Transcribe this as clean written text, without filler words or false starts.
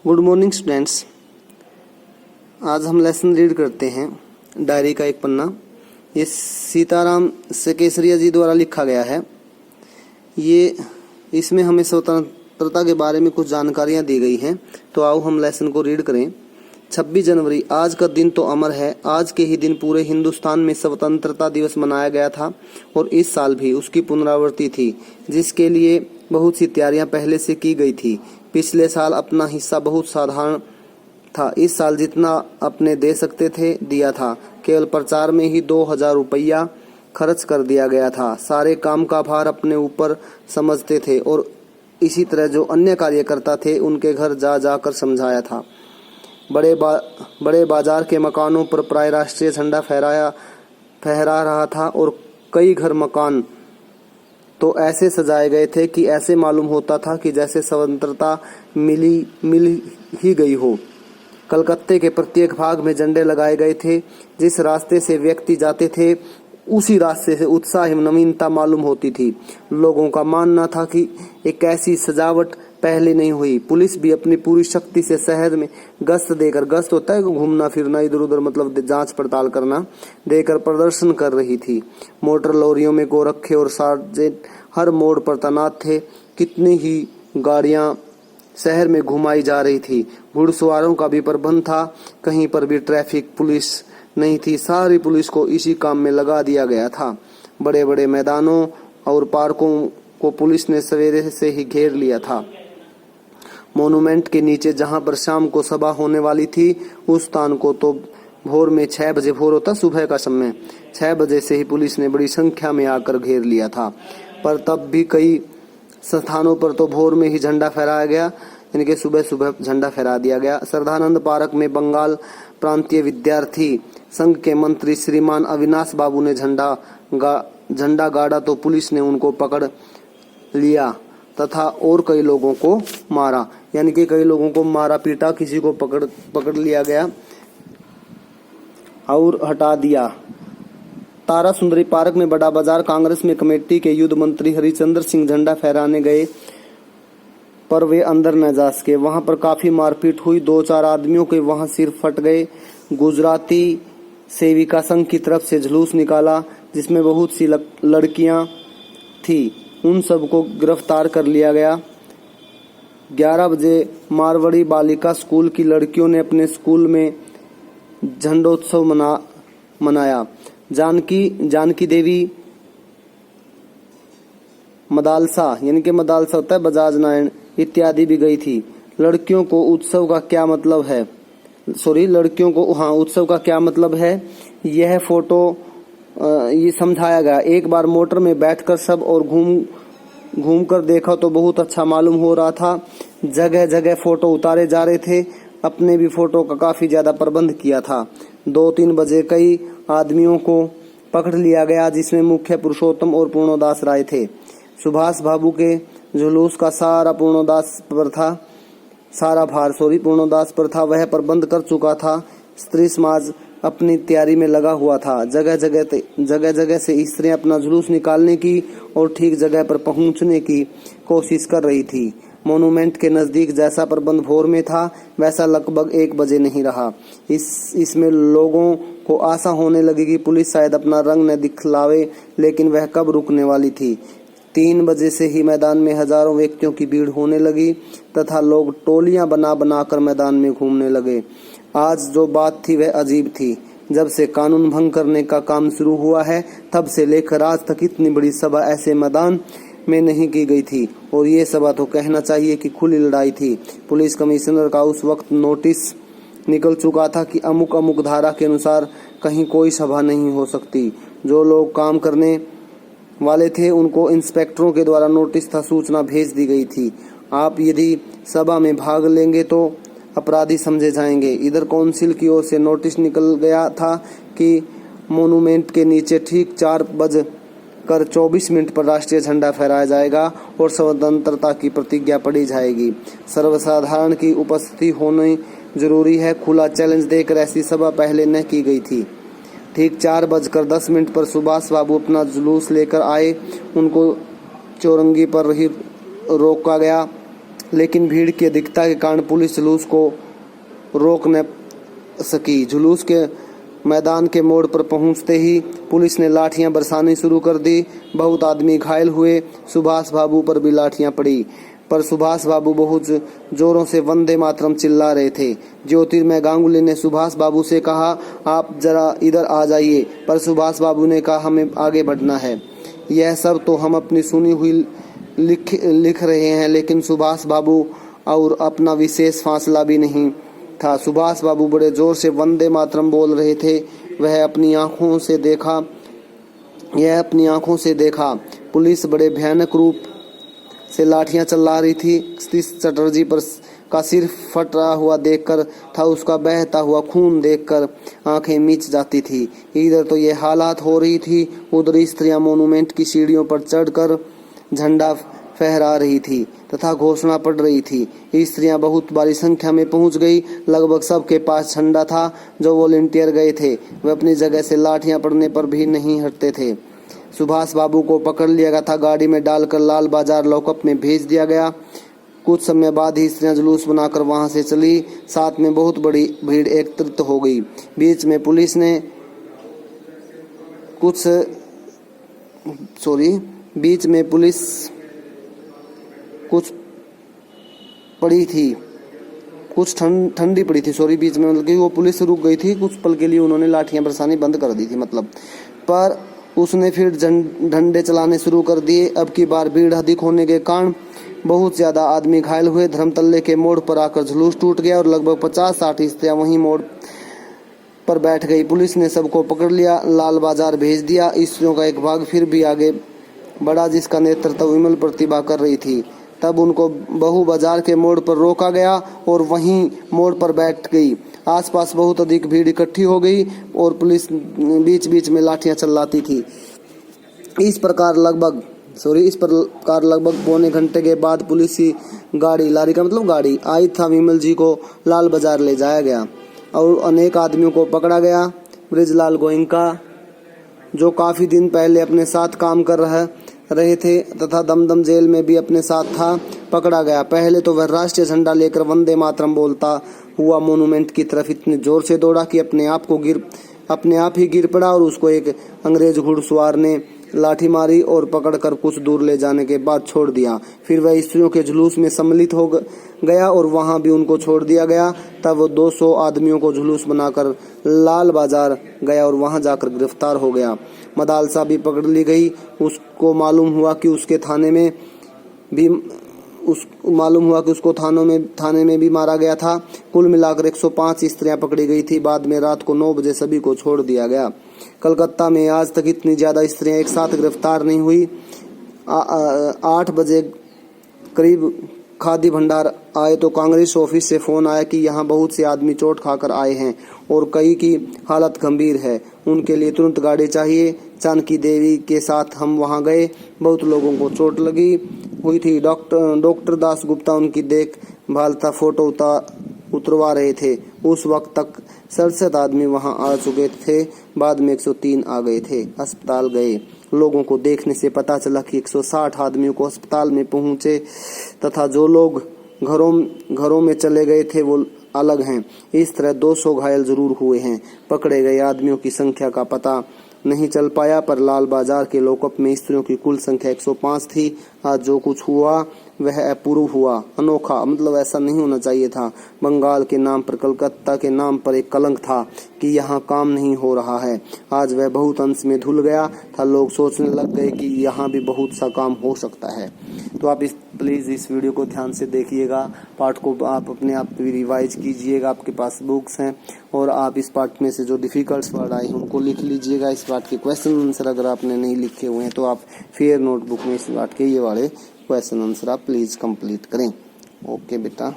Good morning students. आज हम lesson read करते हैं डायरी का एक पन्ना। ये सीताराम सकेसरिया जी द्वारा लिखा गया है। इसमें हमें स्वतंत्रता के बारे में कुछ जानकारियां दी गई हैं। तो आओ हम लेसन को रीड करें। 26 जनवरी आज का दिन तो अमर है। आज के ही दिन पूरे हिंदुस्तान में स्वतंत्रता दिवस मनाया गया था और इस साल भी उसकी पुनरावृत्ति थी, जिसके लिए बहुत सी तैयारियां पहले से की गई थी। पिछले साल अपना हिस्सा बहुत साधारण था। इस साल जितना अपने दे सकते थे दिया था। केवल प्रचार में ही 2000 रुपया खर्च कर दिया गया था। सारे काम का भार अपने ऊपर समझते थे और इसी तरह जो अन्य कार्यकर्ता थे उनके घर जा जाकर समझाया था। बड़े बाजार के मकानों पर प्राय राष्ट्रीय झंडा फहरा रहा था और कई घर मकान तो ऐसे सजाए गए थे कि ऐसे मालूम होता था कि जैसे स्वतंत्रता मिल ही गई हो। कलकत्ते के प्रत्येक भाग में झंडे लगाए गए थे। जिस रास्ते से व्यक्ति जाते थे उसी रास्ते से उत्साह एवं नवीनता मालूम होती थी। लोगों का मानना था कि एक ऐसी सजावट पहले नहीं हुई। पुलिस भी अपनी पूरी शक्ति से शहर में गश्त होता है घूमना फिरना, इधर उधर मतलब जांच पड़ताल करना, देकर प्रदर्शन कर रही थी। मोटर लॉरियों में गोरखे और सार्जेंट हर मोड़ पर तैनात थे। कितनी ही गाड़ियां शहर में घुमाई जा रही थी। घुड़सवारों का भी प्रबंध था। कहीं पर भी ट्रैफिक पुलिस नहीं थी। सारी पुलिस को इसी काम में लगा दिया गया था। बड़े बड़े मैदानों और पार्कों को पुलिस ने सवेरे से ही घेर लिया था। मॉन्यूमेंट के नीचे जहां पर शाम को सभा होने वाली थी उस स्थान को तो भोर में 6 बजे, भोर होता सुबह का समय, 6 बजे से ही पुलिस ने बड़ी संख्या में आकर घेर लिया था। पर तब भी कई स्थानों पर तो भोर में ही झंडा फहराया गया, यानी कि सुबह सुबह झंडा फहरा दिया गया। श्रद्धानंद पार्क में बंगाल प्रांतीय विद्यार्थी संघ के मंत्री श्रीमान अविनाश बाबू ने झंडा गाड़ा तो पुलिस ने उनको पकड़ लिया तथा और कई लोगों को मारा, यानी कि कई लोगों को मारा पीटा, किसी को पकड़ लिया गया और हटा दिया। तारा सुंदरी पार्क में बड़ा बाजार कांग्रेस में कमेटी के युद्ध मंत्री हरिचंद्र सिंह झंडा फहराने गए पर वे अंदर न जा सके। वहां पर काफी मारपीट हुई। 2-4 आदमियों के वहां सिर फट गए। गुजराती सेविका संघ की तरफ से जुलूस निकाला जिसमें बहुत सी लड़कियां थी। उन सबको गिरफ्तार कर लिया गया। 11 बजे मारवाड़ी बालिका स्कूल की लड़कियों ने अपने स्कूल में झंडोत्सव मनाया। जानकी देवी मदालसा, यानी कि मदालसा होता है बजाज नारायण इत्यादि भी गई थी। लड़कियों को उत्सव का क्या मतलब है, यह फोटो ये समझाया गया। एक बार मोटर में बैठकर सब और घूम कर देखा तो बहुत अच्छा मालूम हो रहा था। जगह जगह फोटो उतारे जा रहे थे। अपने भी फोटो का काफी ज्यादा प्रबंध किया था। 2-3 बजे कई आदमियों को पकड़ लिया गया जिसमें मुख्य पुरुषोत्तम और पूर्णदास राय थे। सुभाष बाबू के जुलूस का सारा पूर्णदास पर था। वह प्रबंध कर चुका था। स्त्री समाज अपनी तैयारी में लगा हुआ था। जगह जगह से स्त्रियां अपना जुलूस निकालने की और ठीक जगह पर पहुंचने की कोशिश कर रही थी। मॉन्यूमेंट के नजदीक जैसा प्रबंध भोर में था वैसा लगभग 1 बजे नहीं रहा। इसमें लोगों को आशा होने लगी कि पुलिस शायद अपना रंग न दिखलावे, लेकिन वह कब रुकने वाली थी। 3 बजे से ही मैदान में हजारों व्यक्तियों की भीड़ होने लगी तथा लोग टोलियां बना कर मैदान में घूमने लगे। आज जो बात थी वह अजीब थी। जब से कानून भंग करने का काम शुरू हुआ है तब से लेकर आज तक इतनी बड़ी सभा ऐसे मैदान में नहीं की गई थी। और ये सभा तो कहना चाहिए कि खुली लड़ाई थी। पुलिस कमिश्नर का उस वक्त नोटिस निकल चुका था कि अमुक धारा के अनुसार कहीं कोई सभा नहीं हो सकती। जो लोग काम करने वाले थे उनको इंस्पेक्टरों के द्वारा नोटिस था सूचना भेज दी गई थी। आप यदि सभा में भाग लेंगे तो अपराधी समझे जाएंगे। इधर काउंसिल की ओर से नोटिस निकल गया था कि मॉन्यूमेंट के नीचे ठीक 4:24 पर राष्ट्रीय झंडा फहराया जाएगा और स्वतंत्रता की प्रतिज्ञा पढ़ी जाएगी। सर्वसाधारण की उपस्थिति होनी जरूरी है। खुला चैलेंज देकर ऐसी सभा पहले न की गई थी। ठीक 4:10 पर सुभाष बाबू अपना जुलूस लेकर आए। उनको चौरंगी पर ही रोका गया। लेकिन भीड़ की अधिकता के कारण पुलिस जुलूस को रोक न सकी। जुलूस के मैदान के मोड़ पर पहुंचते ही पुलिस ने लाठियां बरसानी शुरू कर दी। बहुत आदमी घायल हुए। सुभाष बाबू पर भी लाठियां पड़ी, पर सुभाष बाबू बहुत जोरों से वंदे मातरम चिल्ला रहे थे। ज्योतिर्मय गांगुली ने सुभाष बाबू से कहा, आप जरा इधर आ जाइए, पर सुभाष बाबू ने कहा, हमें आगे बढ़ना है। यह सब तो हम अपनी सुनी हुई लिख रहे हैं, लेकिन सुभाष बाबू और अपना विशेष फासला भी नहीं था। सुभाष बाबू बड़े जोर से वंदे मातरम बोल रहे थे। यह अपनी आंखों से देखा पुलिस बड़े भयानक रूप से लाठियां चला रही थी। सतीश चटर्जी पर का सिर फटा हुआ देखकर था उसका बहता हुआ खून देखकर आंखें मीच जाती थी। इधर तो ये हालात हो रही थी, उधर स्त्रियां मोनूमेंट की सीढ़ियों पर चढ़कर झंडा फहरा रही थी तथा घोषणा पढ़ रही थी। स्त्रियां बहुत बड़ी संख्या में पहुंच गई। लगभग सबके पास झंडा था। जो वॉलंटियर गए थे वे अपनी जगह से लाठियां पड़ने पर भी नहीं हटते थे। सुभाष बाबू को पकड़ लिया गया था। गाड़ी में डालकर लाल बाजार लॉकअप में भेज दिया गया। कुछ समय बाद ही स्त्रियां जुलूस बनाकर वहां से चली। साथ में बहुत बड़ी भीड़ एकत्रित हो गई। बीच में पुलिस कुछ पड़ी थी, कुछ ठंडी पड़ी थी। बीच में मतलब कि वो पुलिस रुक गई थी। कुछ पल के लिए उन्होंने लाठियां बरसानी बंद कर दी थी पर उसने फिर डंडे चलाने शुरू कर दिए। अब की बार भीड़ अधिक होने के कारण बहुत ज्यादा आदमी घायल हुए। धर्मतल्ले के मोड़ पर आकर जुलूस टूट गया और लगभग 50-60 स्त्रियां वहीं मोड़ पर बैठ गई। पुलिस ने सबको पकड़ लिया, लाल बाजार भेज दिया। स्त्रियों का एक भाग फिर भी आगे बढ़ा, जिसका नेतृत्व विमल प्रतिभा कर रही थी। तब उनको बहु बाजार के मोड़ पर रोका गया और वहीं मोड़ पर बैठ गई। आसपास बहुत अधिक भीड़ इकट्ठी हो गई और पुलिस बीच बीच में लाठियां चलाती थी। इस प्रकार लगभग पौने घंटे के बाद पुलिस की गाड़ी आई था। विमल जी को लाल बाजार ले जाया गया और अनेक आदमियों को पकड़ा गया। ब्रिजलाल गोयनका, जो काफी दिन पहले अपने साथ काम कर रहे थे तथा दमदम जेल में भी अपने साथ था, पकड़ा गया। पहले तो वह राष्ट्रीय झंडा लेकर वंदे मातरम बोलता हुआ मोनूमेंट की तरफ इतने जोर से दौड़ा कि अपने आप ही गिर पड़ा और उसको एक अंग्रेज घुड़सवार ने लाठी मारी और पकड़कर कुछ दूर ले जाने के बाद छोड़ दिया। फिर वह स्त्रियों के जुलूस में सम्मिलित हो गया और वहां भी उनको छोड़ दिया गया। तब वो 200 आदमियों को जुलूस बनाकर लाल बाजार गया और वहां जाकर गिरफ्तार हो गया। मदालसा भी पकड़ ली गई। उसको मालूम हुआ कि उसको थाने में भी मारा गया था। कुल मिलाकर 105 स्त्रियां पकड़ी गई थी। बाद में रात को 9 बजे सभी को छोड़ दिया गया। कलकत्ता में आज तक इतनी ज्यादा स्त्रियां एक साथ गिरफ्तार नहीं हुई। 8 बजे करीब खादी भंडार आए तो कांग्रेस ऑफिस से फोन आया कि यहाँ बहुत से आदमी चोट खाकर आए हैं और कई की हालत गंभीर है, उनके लिए तुरंत गाड़ी चाहिए। जानकी देवी के साथ हम वहां गए। बहुत लोगों को चोट लगी हुई थी। डॉक्टर दास गुप्ता उनकी देखभाल था, फोटो उतरवा रहे थे। उस वक्त तक 67 आदमी वहां आ चुके थे। बाद में 103 आ गए थे। अस्पताल गए। लोगों को देखने से पता चला कि 160 आदमियों को अस्पताल में पहुंचे तथा जो लोग घरों में चले गए थे वो अलग हैं। इस तरह 200 घायल जरूर हुए हैं। पकड़े गए आदमियों की संख्या का पता नहीं चल पाया, पर लाल बाजार के लॉकअप में स्त्रियों की कुल संख्या 105 थी। आज जो कुछ हुआ वह अपूर्व हुआ, अनोखा, मतलब ऐसा नहीं होना चाहिए था। बंगाल के नाम पर, कलकत्ता के नाम पर एक कलंक था कि यहाँ काम नहीं हो रहा है। आज वह बहुत अंश में धुल गया था। लोग सोचने लग गए कि यहाँ भी बहुत सा काम हो सकता है। तो आप प्लीज इस वीडियो को ध्यान से देखिएगा। पार्ट को आप अपने आप भी रिवाइज कीजिएगा। आपके पास बुक्स हैं और आप इस पार्ट में से जो डिफिकल्ट वर्ड आए हैं उनको लिख लीजिएगा। इस पार्ट के क्वेश्चन आंसर अगर आपने नहीं लिखे हुए हैं तो आप फेयर नोटबुक में इस पार्ट के ये वाले क्वेश्चन आंसर आप प्लीज कंप्लीट करें। ओके बेटा।